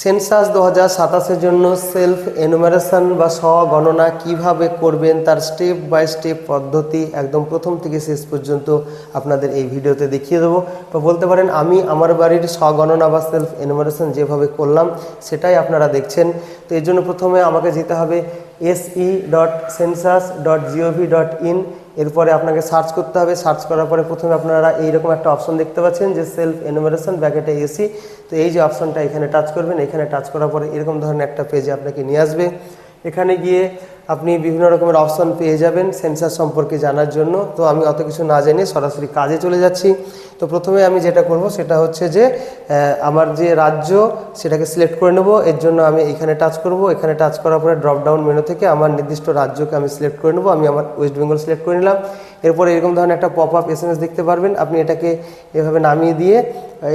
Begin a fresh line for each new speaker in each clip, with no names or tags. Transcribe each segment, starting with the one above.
Census 2027-এর জন্য self enumeration বা স্বগণনা কিভাবে করবেন তার স্টেপ বাই স্টেপ পদ্ধতি একদম প্রথম থেকে শেষ পর্যন্ত আপনাদের এই ভিডিওতে দেখিয়ে দেবো। বা বলতে পারেন আমি আমার বাড়ির স্বগণনা বা সেলফ এনুমারেশন যেভাবে করলাম সেটাই আপনারা দেখছেন। তো এর জন্য প্রথমে আমাকে যেতে হবে se.census.gov.in। এরপরে আপনাকে সার্চ করতে হবে। সার্চ করার পরে প্রথমে আপনারা এইরকম একটা অপশন দেখতে পাচ্ছেন যে সেলফ এনুমারেশন ব্র্যাকেটে এসি। তো এই যে অপশনটা এখানে টাচ করবেন, এখানে টাচ করার পরে এরকম ধরনের একটা পেজে আপনাকে নিয়ে আসবে। এখানে গিয়ে আপনি বিভিন্ন রকমের অপশন পেয়ে যাবেন সেন্সাস সম্পর্কে জানার জন্য। তো আমি অত কিছু না জেনে সরাসরি কাজে চলে যাচ্ছি। তো প্রথমে আমি যেটা করব সেটা হচ্ছে যে আমার যে রাজ্য সেটাকে সিলেক্ট করে নেব। এর জন্য আমি এখানে টাচ করব। এখানে টাচ করার পরে ড্রপ ডাউন মেনু থেকে আমার নির্দিষ্ট রাজ্যকে আমি সিলেক্ট করে নেব। আমি আমার ওয়েস্ট বেঙ্গল সিলেক্ট করে নিলাম। এরপরে এরকম ধরনের একটা পপ আপ SMS দেখতে পারবেন। আপনি এটাকে এভাবে নামিয়ে দিয়ে,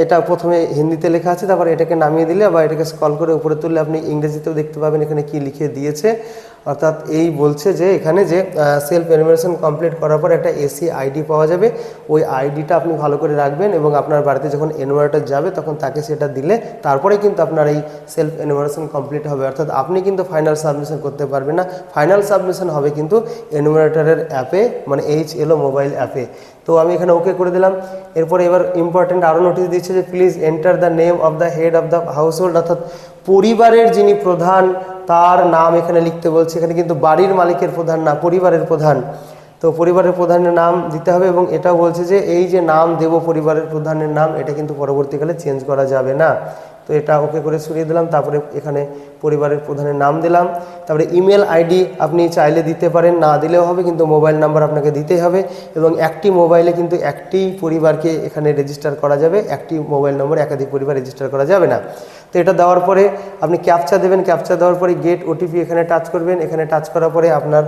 এটা প্রথমে হিন্দিতে লেখা আছে, তারপরে এটাকে নামিয়ে দিলে বা এটাকে স্ক্রল করে উপরে তুললে আপনি ইংরেজিতেও দেখতে পাবেন এখানে কি লিখে দিয়েছে। অর্থাৎ এই বলছে যে এখানে যে সেলফ এনুমারেশন কমপ্লিট করার পর একটা এসি আইডি পাওয়া যাবে। ওই আইডিটা আপনি ভালো করে রাখবেন এবং আপনার বাড়িতে যখন এনুমারেটর যাবে তখন তাকে সেটা দিলে তারপরে কিন্তু আপনার এই সেলফ এনুমারেশন কমপ্লিট হবে। অর্থাৎ আপনি কিন্তু ফাইনাল সাবমিশন করতে পারবেন না। ফাইনাল সাবমিশন হবে কিন্তু এনুমারেটরের অ্যাপে, মানে HLO মোবাইল অ্যাপে। তো আমি এখানে ওকে করে দিলাম। এরপরে এবার ইম্পর্টেন্ট আরও নোটিশ দিচ্ছে যে please enter the name of the head of the house hold. অর্থাৎ পরিবারের যিনি প্রধান তার নাম এখানে লিখতে বলছে। এখানে কিন্তু বাড়ির মালিকের প্রধান না, পরিবারের প্রধান। তো পরিবারের প্রধানের নাম দিতে হবে এবং এটাও বলছে যে এই যে নাম দেব পরিবারের প্রধানের নাম, এটা কিন্তু পরবর্তীকালে চেঞ্জ করা যাবে না। তো এটা ওকে করে সরিয়ে দিলাম। তারপরে এখানে পরিবারের প্রধানের নাম দিলাম। তারপরে ইমেল আইডি আপনি চাইলে দিতে পারেন, না দিলেও হবে, কিন্তু মোবাইল নাম্বার আপনাকে দিতেই হবে। এবং একটি মোবাইলে কিন্তু একটি পরিবারকে এখানে রেজিস্টার করা যাবে, একটি মোবাইল নম্বরে একাধিক পরিবার রেজিস্টার করা যাবে না। তো এটা দেওয়ার পরে আপনি ক্যাপচা দেবেন। ক্যাপচা দেওয়ার পরে গেট ওটিপি এখানে টাচ করবেন। এখানে টাচ করার পরে আপনার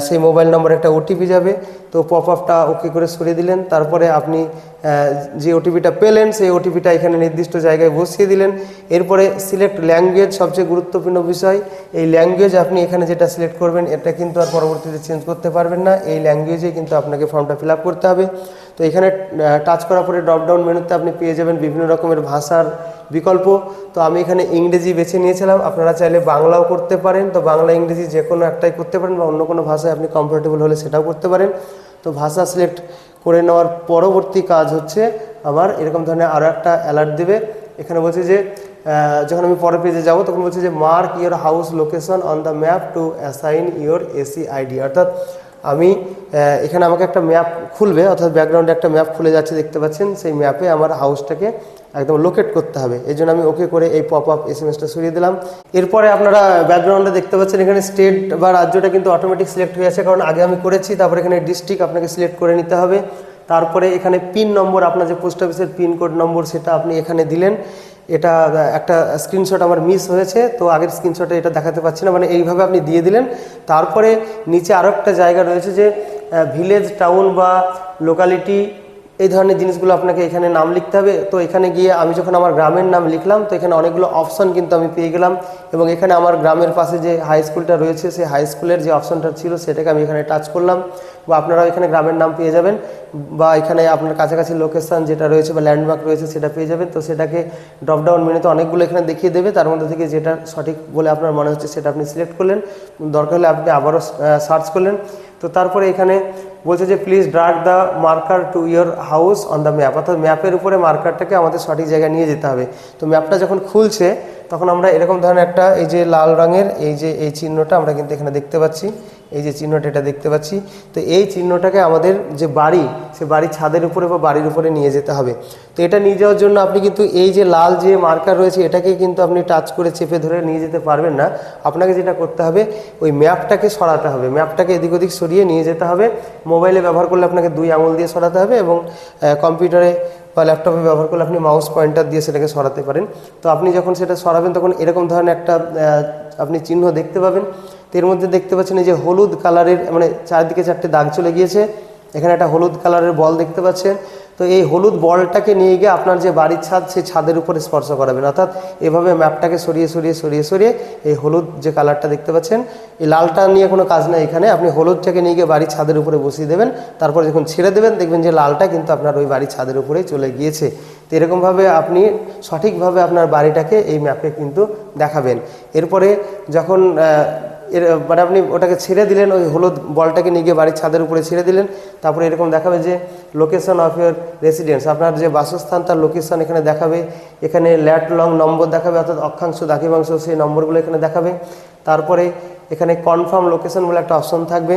সেই মোবাইল নম্বরে একটা ওটিপি যাবে। তো পপ আপটা ওকে করে সরিয়ে দিলেন। তারপরে আপনি যে ওটিপিটা পেলেন সেই ওটিপিটা এখানে নির্দিষ্ট জায়গায় বসিয়ে দিলেন। এরপরে সিলেক্ট ল্যাঙ্গুয়েজ, সবচেয়ে গুরুত্বপূর্ণ বিষয়। এই ল্যাঙ্গুয়েজ আপনি এখানে যেটা সিলেক্ট করবেন এটা কিন্তু আর পরবর্তীতে চেঞ্জ করতে পারবেন না। এই ল্যাঙ্গুয়েজে কিন্তু আপনাকে ফর্মটা ফিল আপ করতে হবে। তো এখানে টাচ করার পরে ড্রপডাউন মেনুতে আপনি পেয়ে যাবেন বিভিন্ন রকমের ভাষার বিকল্প। তো আমি এখানে ইংরেজি বেছে নিয়েছিলাম, আপনারা চাইলে বাংলাও করতে পারেন। তো বাংলা ইংরেজি যে কোনো একটাই করতে পারেন বা অন্য কোনো ভাষায় আপনি কমফোর্টেবল হলে সেটাও করতে পারেন। তো ভাষা সিলেক্ট করে নেওয়ার পরবর্তী কাজ হচ্ছে আমার এরকম ধরনের আরও একটা অ্যালার্ট দেবে। এখানে বলছে যে যখন আমি পরের পেজে যাব তখন বলছে যে mark your house location on the map two assign your AC ID. অর্থাৎ আমি এখানে আমাকে একটা ম্যাপ খুলবে, অর্থাৎ ব্যাকগ্রাউন্ডে একটা ম্যাপ খুলে যাচ্ছে দেখতে পাচ্ছেন। সেই ম্যাপে আমার হাউসটাকে একদম লোকেট করতে হবে। এই জন্য আমি ওকে করে এই পপ আপ SMS-টা সরিয়ে দিলাম। এরপরে আপনারা ব্যাকগ্রাউন্ডে দেখতে পাচ্ছেন এখানে স্টেট বা রাজ্যটা কিন্তু অটোমেটিক সিলেক্ট হয়ে আছে, কারণ আগে আমি করেছি। তারপরে এখানে ডিস্ট্রিক্ট আপনাকে সিলেক্ট করে নিতে হবে। তারপরে এখানে পিন নম্বর, আপনার যে পোস্ট অফিসের পিনকোড নম্বর সেটা আপনি এখানে দিলেন। এটা একটা স্ক্রিনশট আমার মিস হয়েছে, তো আগের স্ক্রিনশটে এটা দেখাতে পাচ্ছি না, মানে এইভাবে আপনি দিয়ে দিলেন। তারপরে নিচে আরও একটা জায়গা রয়েছে যে ভিলেজ, টাউন বা লোকালিটি, এই ধরনের জিনিসগুলো আপনাকে এখানে নাম লিখতে হবে। তো এখানে গিয়ে আমি যখন আমার গ্রামের নাম লিখলাম তো এখানে অনেকগুলো অপশন কিন্তু আমি পেয়ে গেলাম। এবং এখানে আমার গ্রামের পাশে যে হাই স্কুলটা রয়েছে সেই হাই স্কুলের যে অপশনটা ছিল সেটাকে আমি এখানে টাচ করলাম। বা আপনারাও এখানে গ্রামের নাম পেয়ে যাবেন, বা এখানে আপনার কাছাকাছি লোকেশান যেটা রয়েছে বা ল্যান্ডমার্ক রয়েছে সেটা পেয়ে যাবেন। তো সেটাকে ড্রপডাউন মেনুতে অনেকগুলো এখানে দেখিয়ে দেবে, তার মধ্যে থেকে যেটা সঠিক বলে আপনার মনে হচ্ছে সেটা আপনি সিলেক্ট করলেন। দরকার হলে আপনি আবারও সার্চ করলেন। তো তারপরে এখানে বলছে যে please drug the marker to your house on the map. অর্থাৎ ম্যাপের উপরে মার্কারটাকে আমাদের সঠিক জায়গায় নিয়ে যেতে হবে। তো ম্যাপটা যখন খুলছে তখন আমরা এরকম ধরনের একটা এই যে লাল রঙের এই চিহ্নটা আমরা কিন্তু এখানে দেখতে পাচ্ছি। এই যে চিহ্নটা এটা দেখতে পাচ্ছি। তো এই চিহ্নটাকে আমাদের যে বাড়ি, সে বাড়ির ছাদের উপরে বা বাড়ির উপরে নিয়ে যেতে হবে। তো এটা নিয়ে যাওয়ার জন্য আপনি কিন্তু এই যে লাল যে মার্কার রয়েছে এটাকে কিন্তু আপনি টাচ করে চেপে ধরে নিয়ে যেতে পারবেন না। আপনাকে যেটা করতে হবে ওই ম্যাপটাকে সরাতে হবে, ম্যাপটাকে এদিক ওদিক সরিয়ে নিয়ে যেতে হবে। মোবাইলে ব্যবহার করলে আপনাকে 2 আঙুল দিয়ে সরাতে হবে এবং কম্পিউটারে বা ল্যাপটপে ব্যবহার করলে আপনি মাউস পয়েন্টার দিয়ে সেটাকে সরাতে পারেন। তো আপনি যখন সেটা সরাবেন তখন এরকম ধরনের একটা আপনি চিহ্ন দেখতে পাবেন। তো এর মধ্যে দেখতে পাচ্ছেন এই যে হলুদ কালারের, মানে চারদিকে 4টে দাগ চলে গিয়েছে। এখানে একটা হলুদ কালারের বল দেখতে পাচ্ছেন। তো এই হলুদ বলটাকে নিয়ে গিয়ে আপনার যে বাড়ির ছাদ সেই ছাদের উপরে স্পর্শ করাবেন। অর্থাৎ এভাবে ম্যাপটাকে সরিয়ে সরিয়ে সরিয়ে সরিয়ে এই হলুদ যে কালারটা দেখতে পাচ্ছেন, এই লালটা নিয়ে কোনো কাজ নেই এখানে। আপনি হলুদটাকে নিয়ে গিয়ে বাড়ির ছাদের উপরে বসিয়ে দেবেন। তারপরে যখন ছেড়ে দেবেন দেখবেন যে লালটা কিন্তু আপনার ওই বাড়ির ছাদের উপরেই চলে গিয়েছে। তো এরকমভাবে আপনি সঠিকভাবে আপনার বাড়িটাকে এই ম্যাপে কিন্তু দেখাবেন। এরপরে যখন মানে আপনি ওটাকে ছেড়ে দিলেন, ওই হলুদ বলটাকে নিয়ে গিয়ে বাড়ির ছাদের উপরে ছেড়ে দিলেন, তারপরে এরকম দেখাবে যে লোকেশন অফ ইউর রেসিডেন্স, আপনার যে বাসস্থান তার লোকেশন এখানে দেখাবে। এখানে ল্যাট লং নম্বর দেখাবে, অর্থাৎ অক্ষাংশ দ্রাঘিমাংশ সেই নম্বরগুলো এখানে দেখাবে। তারপরে এখানে কনফার্ম লোকেশন বলে একটা অপশন থাকবে।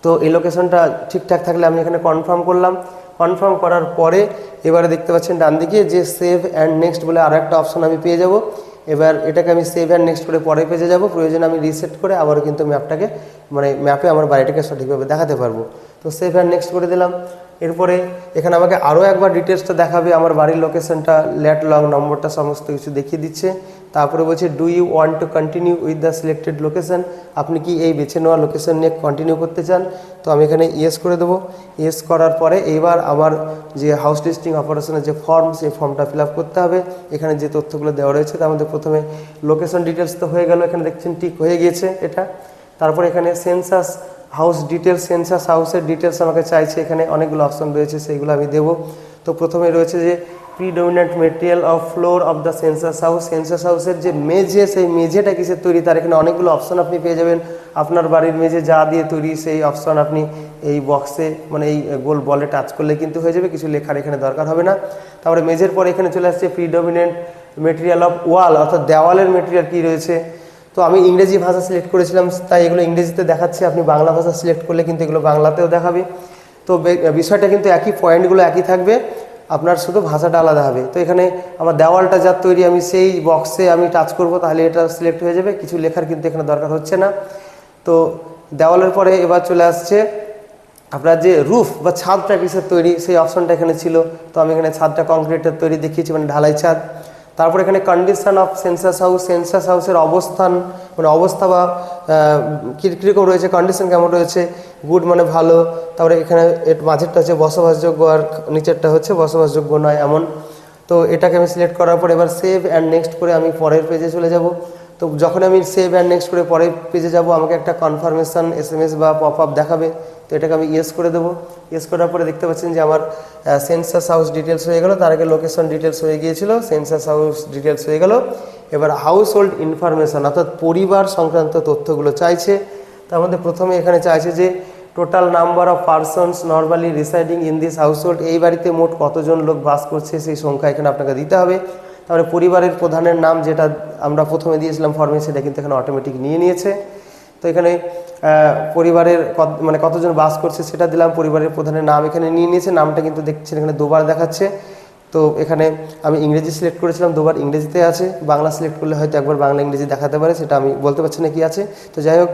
তো এই লোকেশনটা ঠিকঠাক থাকলে আমি এখানে কনফার্ম করলাম। কনফার্ম করার পরে এবারে দেখতে পাচ্ছেন ডান দিকে যে সেভ অ্যান্ড নেক্সট বলে আরও একটা অপশন আমি পেয়ে যাব। এবার এটাকে আমি সেভ অ্যান্ড নেক্সট করে পরে পেজে যাব, প্রয়োজনে আমি রিসেট করে আবারও কিন্তু ম্যাপটাকে মানে ম্যাপে আমার বাড়িটাকে সঠিকভাবে দেখাতে পারবো। তো সেভ অ্যান্ড নেক্সট করে দিলাম। এরপরে এখানে আমাকে আরও একবার ডিটেলসটা দেখাবে, আমার বাড়ির লোকেশনটা, ল্যাট লং নম্বরটা সমস্ত কিছু দেখিয়ে দিচ্ছে। তারপরে বলছে do you want to continue with the selected location, আপনি কি এই বেছে নেওয়া লোকেশন নিয়ে কন্টিনিউ করতে চান? তো আমি এখানে ইয়েস করে দেবো। ইয়েস করার পরে এইবার আমার যে হাউস লিস্টিং অপারেশনের যে ফর্ম, সেই ফর্মটা ফিল আপ করতে হবে। এখানে যে তথ্যগুলো দেওয়া রয়েছে তার মধ্যে প্রথমে লোকেশন ডিটেলস তো হয়ে গেল, এখানে দেখছেন টিক হয়ে গিয়েছে এটা। তারপরে এখানে সেন্সাস হাউস ডিটেলস, সেন্সাস হাউসের ডিটেলস আমাকে চাইছে, এখানে অনেকগুলো অপশন রয়েছে সেইগুলো আমি দেবো। তো প্রথমে রয়েছে যে predominant material of floor of the census house, census হাউসের যে মেঝে, সেই মেঝেটা কিসের তৈরি তার এখানে অনেকগুলো অপশন আপনি পেয়ে যাবেন। আপনার বাড়ির মেঝে যা দিয়ে তৈরি সেই অপশন আপনি এই বক্সে মানে এই গোল বলে টাচ করলে কিন্তু হয়ে যাবে, কিছু লেখার এখানে দরকার হবে না। তারপরে মেঝের পরে এখানে চলে আসছে প্রিডমিনেন্ট মেটেরিয়াল অফ ওয়াল, অর্থাৎ দেওয়ালের মেটেরিয়াল কী রয়েছে। তো আমি ইংরেজি ভাষা সিলেক্ট করেছিলাম তাই এগুলো ইংরেজিতে দেখাচ্ছে, আপনি বাংলা ভাষা সিলেক্ট করলে কিন্তু এগুলো বাংলাতেও দেখাবে। তো বিষয়টা কিন্তু একই, পয়েন্টগুলো একই থাকবে, আপনার শুধু ভাষাটা আলাদা হবে। তো এখানে আমার দেওয়ালটা যার তৈরি আমি সেই বক্সে আমি টাচ করব, তাহলে এটা সিলেক্ট হয়ে যাবে, কিছু লেখার কিন্তু এখানে দরকার হচ্ছে না। তো দেওয়ালের পরে এবার চলে আসছে আপনার যে রুফ বা ছাদটা কিসের তৈরি সেই অপশনটা এখানে ছিল। তো আমি এখানে ছাদটা কংক্রিটের তৈরি দেখিয়েছি, মানে ঢালাই ছাদ। তারপর এখানে condition of census house, census হাউসের অবস্থান মানে অবস্থা বা কীরকম রয়েছে, কন্ডিশন কেমন রয়েছে, গুড মানে ভালো। তারপরে এখানে মাঝেরটা হচ্ছে বসবাসযোগ্য আর নিচেরটা হচ্ছে বসবাসযোগ্য নয় এমন। তো এটাকে আমি সিলেক্ট করার পর এবার সেভ অ্যান্ড নেক্সট করে আমি পরের পেজে চলে যাব। তো যখন আমি সেভ অ্যান্ড নেক্সট করে পরের পেজে যাব আমাকে একটা কনফার্মেশন SMS বা পপ আপ দেখাবে। তো এটাকে আমি ইয়েস করে দেবো। ইয়েস করার পরে দেখতে পাচ্ছেন যে আমার সেন্সাস হাউস ডিটেলস হয়ে গেল, তার আগে লোকেশন ডিটেলস হয়ে গিয়েছিল, সেন্সাস হাউস ডিটেলস হয়ে গেল। এবার হাউস হোল্ড ইনফরমেশান অর্থাৎ পরিবার সংক্রান্ত তথ্যগুলো চাইছে। তার মধ্যে প্রথমে এখানে চাইছে যে total number of persons normally residing in this house hold, এই বাড়িতে মোট কতজন লোক বাস করছে সেই সংখ্যা এখানে আপনাকে দিতে হবে। তারপরে পরিবারের প্রধানের নাম, যেটা আমরা প্রথমে দিয়েছিলাম ফর্মে, সেটা কিন্তু এখানে অটোমেটিক নিয়ে নিয়েছে। তো এখানে পরিবারের মানে কতজন বাস করছে সেটা দিলাম, পরিবারের প্রধানের নাম এখানে নিয়ে নিয়েছে, নামটা কিন্তু দেখছেন এখানে দুবার দেখাচ্ছে। তো এখানে আমি ইংরেজি সিলেক্ট করেছিলাম, দুবার ইংরেজিতে আছে, বাংলা সিলেক্ট করলে হয়তো একবার বাংলা ইংরেজি দেখাতে পারে, সেটা আমি বলতে পারছি না কি আছে। তো যাই হোক,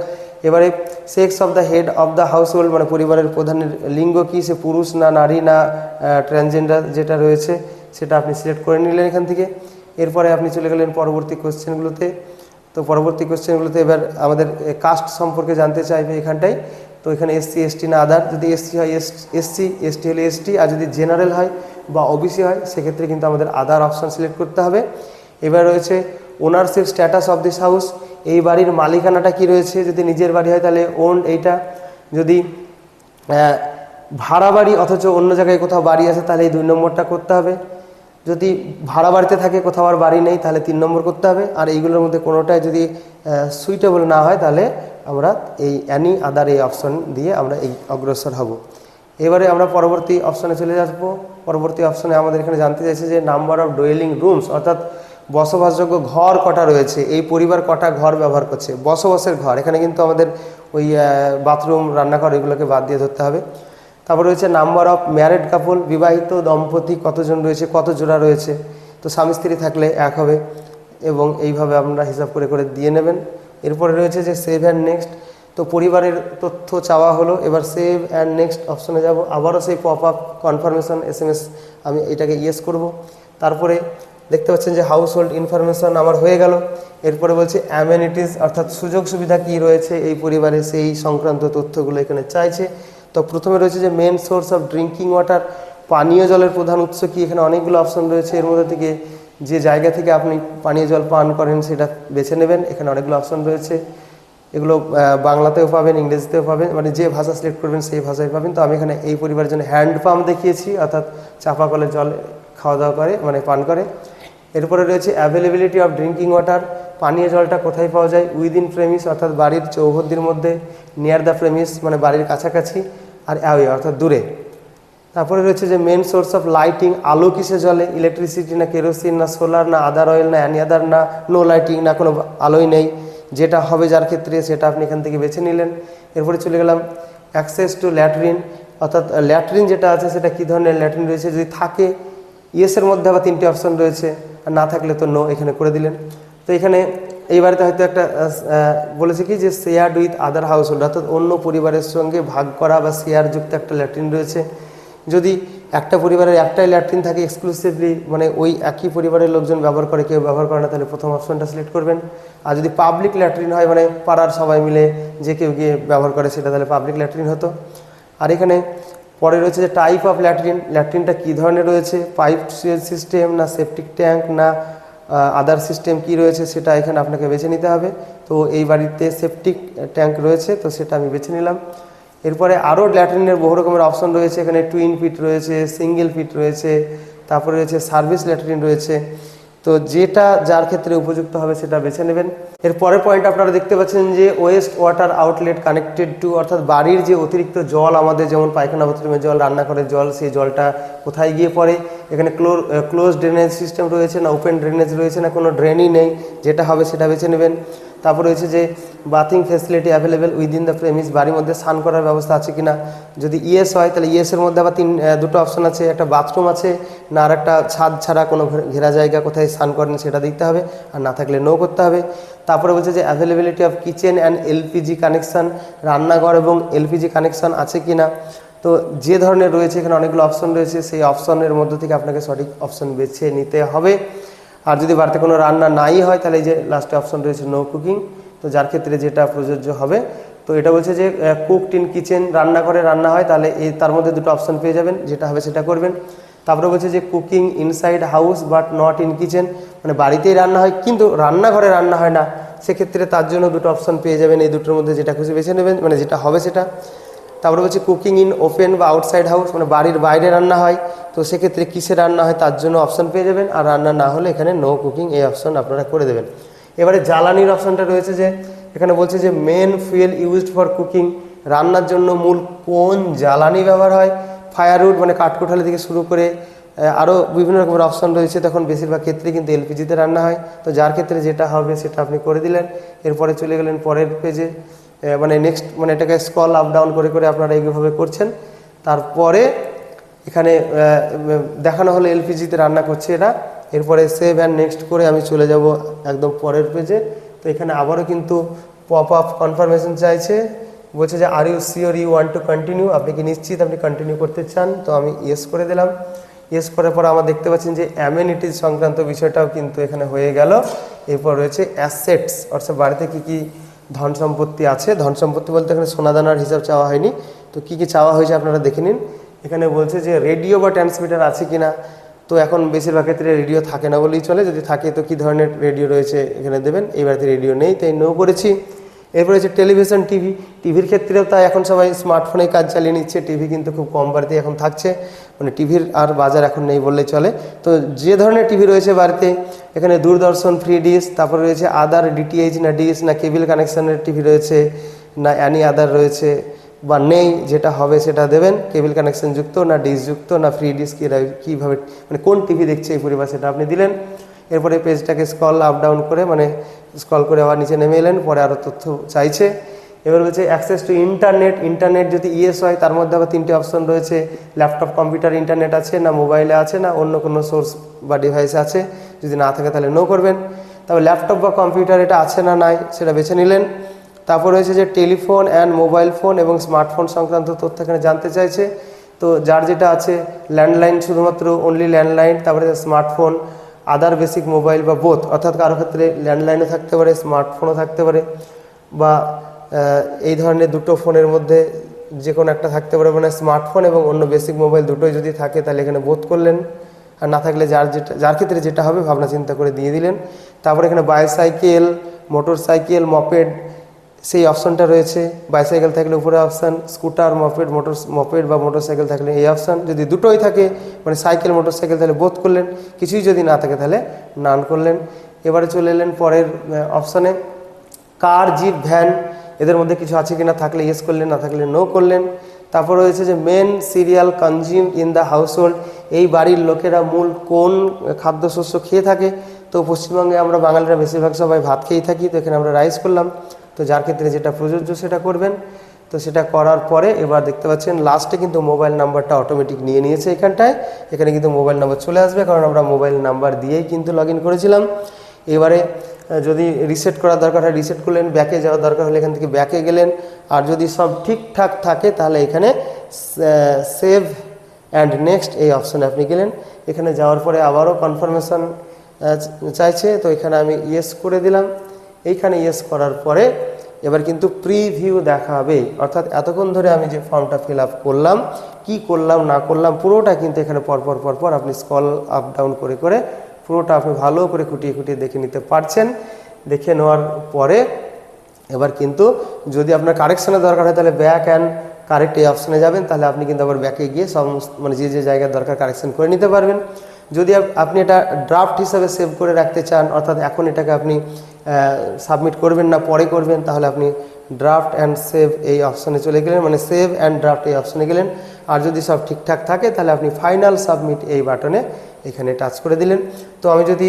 এবারে sex of the head of the house hold মানে পরিবারের প্রধানের লিঙ্গ কী, সে পুরুষ না নারী না ট্রান্সজেন্ডার যেটা রয়েছে সেটা আপনি সিলেক্ট করে নিলেন এখান থেকে। এরপরে আপনি চলে গেলেন পরবর্তী কোশ্চেনগুলোতে। তো পরবর্তী কোশ্চেনগুলোতে এবার আমাদের কাস্ট সম্পর্কে জানতে চাইবে এখানটায়। তো এখানে SC ST না আদার, যদি SC হয় SC, ST হলে ST, আর যদি জেনারেল হয় বা OBC হয় সেক্ষেত্রে কিন্তু আমাদের আদার অপশান সিলেক্ট করতে হবে। এবার রয়েছে ownership status of this house, এই বাড়ির মালিকানাটা কি রয়েছে, যদি নিজের বাড়ি হয় তাহলে ওন এইটা, যদি ভাড়া বাড়ি অথচ অন্য জায়গায় কোথাও বাড়ি আছে তাহলে এই 2 নম্বরটা করতে হবে, যদি ভাড়া বাড়িতে থাকে কোথাও আর বাড়ি নেই তাহলে 3 নম্বর করতে হবে, আর এইগুলোর মধ্যে কোনোটাই যদি সুইটেবল না হয় তাহলে আমরা এই অ্যানি আদার এই অপশন দিয়ে আমরা এই অগ্রসর হব। এবারে আমরা পরবর্তী অপশানে চলে আসবো। পরবর্তী অপশানে আমাদের এখানে জানতে চাইছে যে নাম্বার অফ ডোয়েলিং রুমস, অর্থাৎ বসবাসযোগ্য ঘর কটা রয়েছে, এই পরিবার কটা ঘর ব্যবহার করছে, বসবাসের ঘর। এখানে কিন্তু আমাদের ওই বাথরুম রান্নাঘর এগুলোকে বাদ দিয়ে ধরতে হবে। তারপর রয়েছে নাম্বার অফ ম্যারিড কাপল, বিবাহিত দম্পতি কতজন রয়েছে, কত জোড়া রয়েছে। তো স্বামী স্ত্রী থাকলে 1 হবে, এবং এইভাবে আপনারা হিসাব করে করে দিয়ে নেবেন। এরপরে রয়েছে যে সেভ অ্যান্ড নেক্সট, তো পরিবারের তথ্য চাওয়া হলো, এবার সেভ অ্যান্ড নেক্সট অপশনে যাব, আবারও সেই পপ আপ কনফার্মেশন SMS আমি এটাকে ইয়েস করব। তারপরে দেখতে পাচ্ছেন যে হাউস হোল্ড ইনফরমেশন আমার হয়ে গেল। এরপরে বলছে অ্যামেনিটিস, অর্থাৎ সুযোগ সুবিধা কী রয়েছে এই পরিবারে সেই সংক্রান্ত তথ্যগুলো এখানে চাইছে। তো প্রথমে রয়েছে যে main source of drinking water, পানীয় জলের প্রধান উৎস কি, এখানে অনেকগুলো অপশন রয়েছে, এর মধ্যে থেকে যে জায়গা থেকে আপনি পানীয় জল পান করেন সেটা বেছে নেবেন। এখানে অনেকগুলো অপশন রয়েছে, এগুলো বাংলাতেও পাবেন, ইংরেজিতেও পাবেন, মানে যে ভাষা সিলেক্ট করবেন সেই ভাষায় পাবেন। তো আমি এখানে এই পরিবারের জন্য হ্যান্ড পাম্প দেখিয়েছি, অর্থাৎ চাপা কলের জল খাওয়া দাওয়া করে মানে পান করে। এরপরে রয়েছে অ্যাভেলেবিলিটি অফ ড্রিঙ্কিং ওয়াটার, পানীয় জলটা কোথায় পাওয়া যায়, উইদিন প্রেমিস অর্থাৎ বাড়ির চৌহদ্দির মধ্যে, নিয়ার দ্য প্রেমিস মানে বাড়ির কাছাকাছি, আর অ্যাওয়ে অর্থাৎ দূরে। তারপরে রয়েছে যে মেন সোর্স অফ লাইটিং, আলো কিসে জ্বলে, ইলেকট্রিসিটি না কেরোসিন না সোলার না আদার অয়েল না অ্যানি আদার না নো লাইটিং না কোনো আলোই নেই, যেটা হবে যার ক্ষেত্রে সেটা আপনি এখান থেকে বেছে নিলেন। এরপরে চলে গেলাম অ্যাক্সেস টু ল্যাট্রিন, অর্থাৎ ল্যাট্রিন যেটা আছে সেটা কী ধরনের ল্যাট্রিন রয়েছে, যদি থাকে ইয়েসের মধ্যে আবার 3টে অপশন রয়েছে, আর না থাকলে তো নো এখানে করে দিলেন। তো এখানে এই বাড়িতে হয়তো একটা বলেছে কি যে shared with other house hold, অর্থাৎ অন্য পরিবারের সঙ্গে ভাগ করা বা শেয়ারযুক্ত একটা ল্যাট্রিন রয়েছে। যদি একটা পরিবারের একটাই ল্যাট্রিন থাকে এক্সক্লুসিভলি মানে ওই একই পরিবারের লোকজন ব্যবহার করে, কেউ ব্যবহার করে না, তাহলে প্রথম অপশনটা সিলেক্ট করবেন। আর যদি পাবলিক ল্যাট্রিন হয় মানে পাড়ার সবাই মিলে যে কেউ গিয়ে ব্যবহার করে সেটা তাহলে পাবলিক ল্যাট্রিন হতো। আর এখানে পরে রয়েছে যে টাইপ অফ ল্যাট্রিন, ল্যাট্রিনটা কী ধরনের রয়েছে, পাইপ সিস্টেম না সেপটিক ট্যাঙ্ক না আদার সিস্টেম কি রয়েছে সেটা এখানে আপনাকে বেছে নিতে হবে। তো এই বাড়িতে সেপটিক ট্যাঙ্ক রয়েছে, তো সেটা আমি বেছে নিলাম। এরপরে আরও ল্যাট্রিনের বহু রকমের অপশন রয়েছে, এখানে টুইন পিট রয়েছে, সিঙ্গেল পিট রয়েছে, তারপরে রয়েছে সার্ভিস ল্যাট্রিন রয়েছে। তো যেটা যার ক্ষেত্রে উপযুক্ত হবে সেটা বেছে নেবেন। এর পরের পয়েন্ট আপনারা দেখতে পাচ্ছেন যে West water outlet connected to, অর্থাৎ বাড়ির যে অতিরিক্ত জল আমাদের যেমন পায়খানা বাথরুমের জল, রান্নাঘরের জল, সেই জলটা কোথায় গিয়ে পড়ে। এখানে ক্লোজ ড্রেনেজ সিস্টেম রয়েছে না ওপেন ড্রেনেজ রয়েছে না কোনো ড্রেনই নেই, যেটা হবে সেটা বেছে নেবেন। তারপর রয়েছে যে bathing facility available within the premise, বাড়ির মধ্যে স্নান করার ব্যবস্থা আছে কিনা। যদি ইয়েস হয় তাহলে ইয়েসের মধ্যে আবার দুটো অপশন আছে, একটা বাথরুম আছে না আর একটা ছাদ ছাড়া কোনো ঘেরা জায়গা কোথায় স্নান করেন সেটা দেখতে হবে, আর না থাকলে নো করতে হবে। তারপরে বলছে যে availability of kitchen and LPG connection, রান্নাঘর এবং এলপিজি কানেকশান আছে কি না। তো যে ধরনের রয়েছে এখানে অনেকগুলো অপশন রয়েছে, সেই অপশনের মধ্য থেকে আপনাকে সঠিক অপশন বেছে নিতে হবে। আর যদি বাড়িতে কোনো রান্না নাই হয় তাহলে এই যে লাস্টে অপশন রয়েছে নো কুকিং, তো যার ক্ষেত্রে যেটা প্রযোজ্য হবে। তো এটা বলছে যে কুকড ইন কিচেন, রান্নাঘরে রান্না হয় তাহলে তার মধ্যে দুটো অপশন পেয়ে যাবেন, যেটা হবে সেটা করবেন। তারপরে বলছে যে cooking inside house but not in kitchen, মানে বাড়িতেই রান্না হয় কিন্তু রান্নাঘরে রান্না হয় না, সেক্ষেত্রে তার জন্য দুটো অপশন পেয়ে যাবেন, এই দুটোর মধ্যে যেটা খুশি বেছে নেবেন, মানে যেটা হবে সেটা। তারপরে বলছে কুকিং ইন ওপেন বা আউটসাইড হাউস, মানে বাড়ির বাইরে রান্না হয়, তো সেক্ষেত্রে কিসে রান্না হয় তার জন্য অপশন পেয়ে যাবেন, আর রান্না না হলে এখানে নো কুকিং এই অপশন আপনারা করে দেবেন। এবারে জ্বালানির অপশনটা রয়েছে যে এখানে বলছে যে main fuel used for cooking, রান্নার জন্য মূল কোন জ্বালানি ব্যবহার হয়, ফায়ারউড মানে কাঠকোঠালি থেকে শুরু করে আরও বিভিন্ন রকমের অপশন রয়েছে। তখন বেশিরভাগ ক্ষেত্রে কিন্তু এলপিজিতে রান্না হয়, তো যার ক্ষেত্রে যেটা হবে সেটা আপনি করে দিলেন। এরপরে চলে গেলেন পরের পেজে, মানে নেক্সট মানে এটাকে স্ক্রল আপ ডাউন করে করে আপনারা এইভাবে করছেন। তারপরে এখানে দেখানো হলো এলপিজিতে রান্না করছে এরা। এরপরে সেভ অ্যান্ড নেক্সট করে আমি চলে যাব একদম পরের পেজে। তো এখানে আবারও কিন্তু পপ আপ কনফার্মেশন চাইছে, বলছে যে are you sure you want to continue, আপনি কি নিশ্চিত আপনি কন্টিনিউ করতে চান। তো আমি ইয়েস করে দিলাম। ইয়েস করার পর আমরা দেখতে পাচ্ছেন যে অ্যামেনিটিজ সংক্রান্ত বিষয়টাও কিন্তু এখানে হয়ে গেল। এরপর রয়েছে অ্যাসেটস, অর্থাৎ বাড়িতে কী কী ধন সম্পত্তি আছে। ধন সম্পত্তি বলতে এখানে সোনাদানার হিসাব চাওয়া হয়নি, তো কী কী চাওয়া হয়েছে আপনারা দেখে নিন। এখানে বলছে যে রেডিও বা ট্রান্সমিটার আছে কিনা। তো এখন বেশিরভাগ ক্ষেত্রে রেডিও থাকে না বলেই চলে, যদি থাকে তো কী ধরনের রেডিও রয়েছে এখানে দেবেন। এই বাড়িতে রেডিও নেই তাই নো করেছি। এরপরে হচ্ছে টেলিভিশন, টিভির ক্ষেত্রেও তাই এখন সবাই স্মার্টফোনে কাজ চালিয়ে নিচ্ছে, টিভি কিন্তু খুব কম বাড়িতে এখন থাকছে, মানে টিভির আর বাজার এখন নেই বললেই চলে। তো যে ধরনের টিভি রয়েছে বাড়িতে এখানে দূরদর্শন ফ্রি ডিশ, তারপরে রয়েছে আদার ডিটিএইচ না ডিশ না কেবল কানেকশানের টিভি রয়েছে না অ্যানি আদার রয়েছে বা নেই, যেটা হবে সেটা দেবেন। কেবল কানেকশন যুক্ত না ডিশ যুক্ত না ফ্রি ডিশ, কীভাবে মানে কোন টিভি দেখছে এই পরিবার সেটা আপনি দিলেন। এরপরে পেজটাকে স্ক্রল আপ ডাউন করে মানে স্ক্রল করে আবার নিচে নেমে এলেন, পরে আরও তথ্য চাইছে। এবার বলছে অ্যাক্সেস টু ইন্টারনেট যদি ইয়েস হয় তার মধ্যে আবার 3টে অপশন রয়েছে, ল্যাপটপ কম্পিউটার ইন্টারনেট আছে না মোবাইলে আছে না অন্য কোনো সোর্স বা ডিভাইসে আছে, যদি না থাকে তাহলে নো করবেন। তবে ল্যাপটপ বা কম্পিউটার এটা আছে না নাই সেটা বেছে নিলেন। তারপর রয়েছে যে টেলিফোন অ্যান্ড মোবাইল ফোন এবং স্মার্টফোন সংক্রান্ত তথ্য এখানে জানতে চাইছে। তো যার যেটা আছে ল্যান্ডলাইন, শুধুমাত্র অনলি ল্যান্ডলাইন, তারপরে স্মার্টফোন, আদার বেসিক মোবাইল বা বোথ, অর্থাৎ কারো ক্ষেত্রে ল্যান্ডলাইনও থাকতে পারে স্মার্টফোনও থাকতে পারে, বা এই ধরনের দুটো ফোনের মধ্যে যে কোনো একটা থাকতে পারে, মানে স্মার্টফোন এবং অন্য বেসিক মোবাইল দুটোই যদি থাকে তাহলে এখানে বোথ করলেন, আর না থাকলে যার ক্ষেত্রে যেটা হবে ভাবনা চিন্তা করে দিয়ে দিলেন। তারপরে এখানে বাইসাইকেল, মোটর সাইকেল, মপেড সেই অপশানটা রয়েছে। বাইসাইকেল থাকলে উপরে অপশান, স্কুটার মপেড বা মোটরসাইকেল থাকলে এই অপশান, যদি দুটোই থাকে মানে সাইকেল মোটরসাইকেল তাহলে বোথ করলেন, কিছুই যদি না থাকে তাহলে নান করলেন। এবারে চলে এলেন পরের অপশানে, কার, জিপ, ভ্যান এদের মধ্যে কিছু আছে কিনা, থাকলে ইয়েস করলেন, না থাকলে নো করলেন। তারপর রয়েছে যে main cereal consume in the household, এই বাড়ির লোকেরা মূল কোন খাদ্যশস্য খেয়ে থাকে। তো পশ্চিমবঙ্গে আমরা বাঙালিরা বেশিরভাগ সবাই ভাত খেয়েই থাকি, তো এখানে আমরা রাইস করলাম। তো যার ক্ষেত্রে যেটা প্রযোজ্য সেটা করবেন। তো সেটা করার পরে এবার দেখতে পাচ্ছেন লাস্টে কিন্তু মোবাইল নাম্বারটা অটোমেটিক নিয়ে নিয়েছে এখানটায়। এখানে কিন্তু মোবাইল নাম্বার চলে আসবে, কারণ আমরা মোবাইল নাম্বার দিয়েই কিন্তু লগ ইন করেছিলাম। এবারে যদি রিসেট করার দরকার হয় রিসেট করলেন, ব্যাকে যাওয়ার দরকার হলে এখান থেকে ব্যাকে গেলেন। আর যদি সব ঠিকঠাক থাকে তাহলে এখানে সেভ অ্যান্ড নেক্সট এই অপশানে আপনি গেলেন। এখানে যাওয়ার পরে আবারও কনফার্মেশন চাইছে, তো এখানে আমি ইয়েস করে দিলাম। এইখানে ইয়েস করার পরে এবার কিন্তু প্রিভিউ দেখাবে, অর্থাৎ এতক্ষণ ধরে আমি যে ফর্মটা ফিল আপ করলাম, কি করলাম না করলাম পুরোটা কিন্তু এখানে পরপর আপনি স্ক্রল আপ ডাউন করে করে পুরোটা আপনি ভালো করে খুঁটিয়ে খুঁটিয়ে দেখে নিতে পারছেন। দেখে নেওয়ার পরে এবার কিন্তু যদি আপনার কারেকশানের দরকার হয় তাহলে ব্যাক অ্যান্ড কারেক্ট এই অপশানে যাবেন, তাহলে আপনি কিন্তু আবার ব্যাকে গিয়ে সমস্ত মানে যে জায়গার দরকার কারেকশান করে নিতে পারবেন। যদি আপনি এটা ড্রাফট হিসাবে সেভ করে রাখতে চান, অর্থাৎ এখন এটাকে আপনি সাবমিট করবেন না পরে করবেন, তাহলে আপনি ড্রাফট অ্যান্ড সেভ এই অপশানে চলে গেলেন, মানে সেভ অ্যান্ড ড্রাফট এই অপশানে গেলেন। আর যদি সব ঠিকঠাক থাকে তাহলে আপনি ফাইনাল সাবমিট এই বাটনে এখানে টাচ করে দিলেন। তো আমি যদি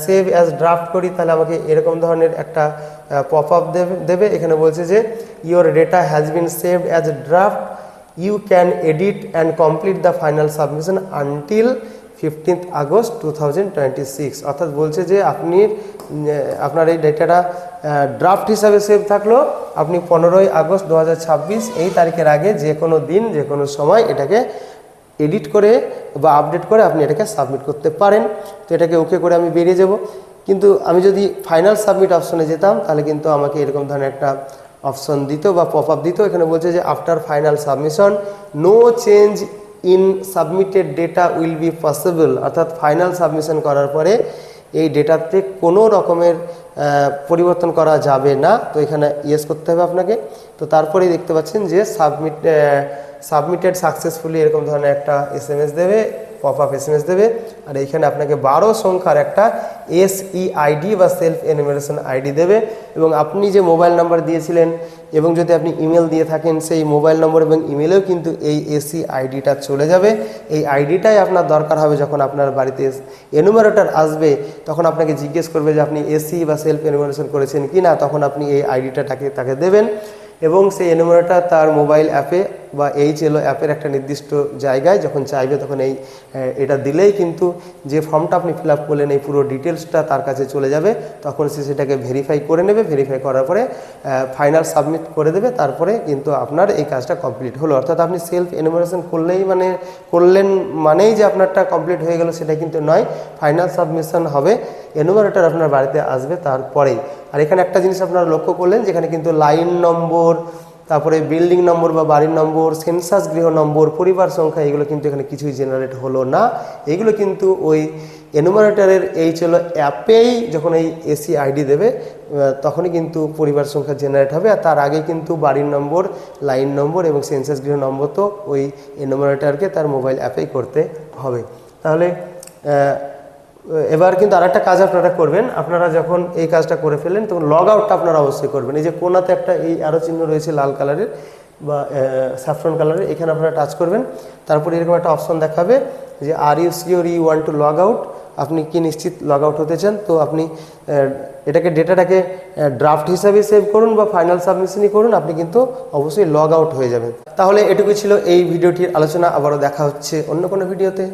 সেভ অ্যাজ ড্রাফট করি তাহলে আমাকে এরকম ধরনের একটা পপ আপ দেবে। এখানে বলছে যে your data has been saved as draft, you can edit and complete the final submission until 15th August 2026। অর্থাৎ বলছে যে আপনার এই ডেটাটা ড্রাফট হিসাবে সেভ থাকলো, আপনি 15ই আগস্ট 2026 এই তারিখের আগে যে কোনো দিন যে কোনো সময় এটাকে এডিট করে বা আপডেট করে আপনি এটাকে সাবমিট করতে পারেন। তো এটাকে ওকে করে আমি বেরিয়ে যাব। কিন্তু আমি যদি ফাইনাল সাবমিট অপশনে যেতাম তাহলে কিন্তু আমাকে এরকম ধরনের একটা অপশন দিত বা পপ আপ দিত। এখানে বলছে যে after final submission no change in submitted data will be possible, অর্থাৎ ফাইনাল সাবমিশন করার পরে এই ডেটাতে কোনো রকমের পরিবর্তন করা যাবে না। তো এখানে ইয়েস করতে হবে আপনাকে। তো তারপরেই দেখতে পাচ্ছেন যে সাবমিটেড সাকসেসফুলি এরকম ধরনের একটা SMS দেবে, পপ আপ SMS দেবে। আর এইখানে আপনাকে 12 সংখ্যার একটা SEID বা সেলফ এনুমারেশন আইডি দেবে, এবং আপনি যে মোবাইল নাম্বার দিয়েছিলেন এবং যদি আপনি ইমেল দিয়ে থাকেন সেই মোবাইল নম্বর এবং ইমেলেও কিন্তু এই SEIDটা চলে যাবে। এই আইডিটাই আপনার দরকার হবে যখন আপনার বাড়িতে এনুমারেটর আসবে, তখন আপনাকে জিজ্ঞেস করবে যে আপনি SE বা সেলফ এনুমারেশন করেছেন কি না, তখন আপনি এই আইডিটা তাকে দেবেন। এবং সেই এনুমারেটর তার মোবাইল অ্যাপে বা HLO অ্যাপের একটা নির্দিষ্ট জায়গায় যখন চাইবে তখন এটা দিলেই কিন্তু যে ফর্মটা আপনি ফিল আপ করলেন এই পুরো ডিটেলসটা তার কাছে চলে যাবে। তখন সে সেটাকে ভেরিফাই করে নেবে, ভেরিফাই করার পরে ফাইনাল সাবমিট করে দেবে। তারপরে কিন্তু আপনার এই কাজটা কমপ্লিট হলো। অর্থাৎ আপনি সেলফ এনুমারেশন করলেন মানেই যে আপনারটা কমপ্লিট হয়ে গেল সেটা কিন্তু নয়। ফাইনাল সাবমিশন হবে, এনুমারেটর আপনার বাড়িতে আসবে তারপরেই। আর এখানে একটা জিনিস আপনারা লক্ষ্য করলেন, যেখানে কিন্তু লাইন নম্বর, তারপরে বিল্ডিং নম্বর বা বাড়ির নম্বর, সেন্সাস গৃহ নম্বর, পরিবার সংখ্যা, এগুলো কিন্তু এখানে কিছুই জেনারেট হলো না। এগুলো কিন্তু ওই এনুমারেটরের HLO অ্যাপেই যখন এই SEID দেবে তখনই কিন্তু পরিবার সংখ্যা জেনারেট হবে। আর তার আগে কিন্তু বাড়ির নম্বর, লাইন নম্বর এবং সেন্সাস গৃহ নম্বর তো ওই এনুমারেটরকে তার মোবাইল অ্যাপেই করতে হবে। তাহলে এবার কিন্তু আরেকটা কাজ আপনারা করবেন, আপনারা যখন এই কাজটা করে ফেলেন তখন লগ আউটটা আপনারা অবশ্যই করবেন। এই যে কোনাতে একটা এই অ্যারো চিহ্ন রয়েছে লাল কালারের বা স্যাফরন কালারের, এখানে আপনারা টাচ করবেন। তারপরে এরকম একটা অপশন দেখাবে যে are you sure you want to log out, আপনি কি নিশ্চিত লগ আউট হতে চান। তো আপনি ডেটাটাকে ড্রাফট হিসাবে সেভ করুন বা ফাইনাল সাবমিশনই করুন, আপনি কিন্তু অবশ্যই লগ আউট হয়ে যাবেন। তাহলে এটুকু ছিল এই ভিডিওটির আলোচনা। আবারও দেখা হচ্ছে অন্য কোনো ভিডিওতে।